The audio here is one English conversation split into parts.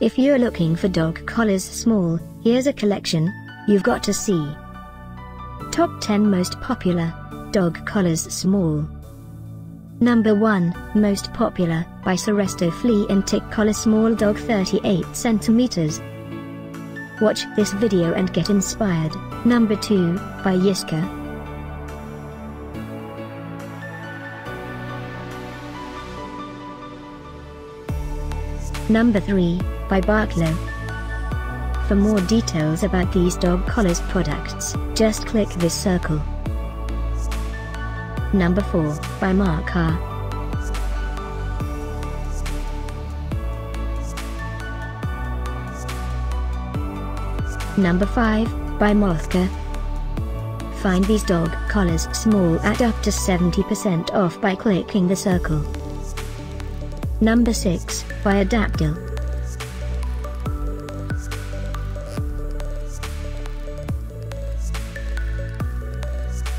If you're looking for dog collars small, here's a collection you've got to see. Top 10 Most Popular Dog Collars Small. Number 1, Most Popular, by Seresto Flea and Tick Collar Small Dog 38 cm. Watch this video and get inspired. Number 2, by YISCOR. Number 3, by Barklo. For more details about these dog collars products, just click this circle. Number 4, by MaKa. Number 5, by Mothca. Find these dog collars small at up to 70% off by clicking the circle. Number 6, by Rechargeable.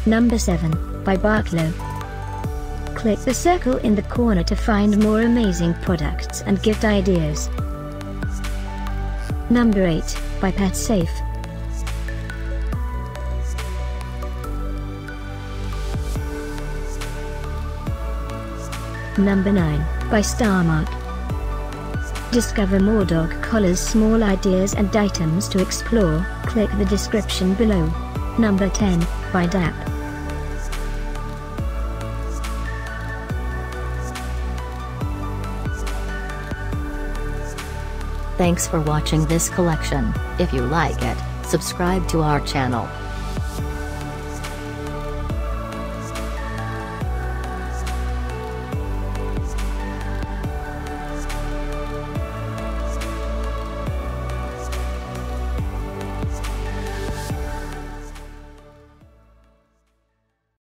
Number 7, by Barklo. Click the circle in the corner to find more amazing products and gift ideas. Number 8, by Pet Safe. Number 9, by Starmark. Discover more dog collars small ideas and items to explore, click the description below. Number 10, by DAP. Thanks for watching this collection. If you like it, subscribe to our channel.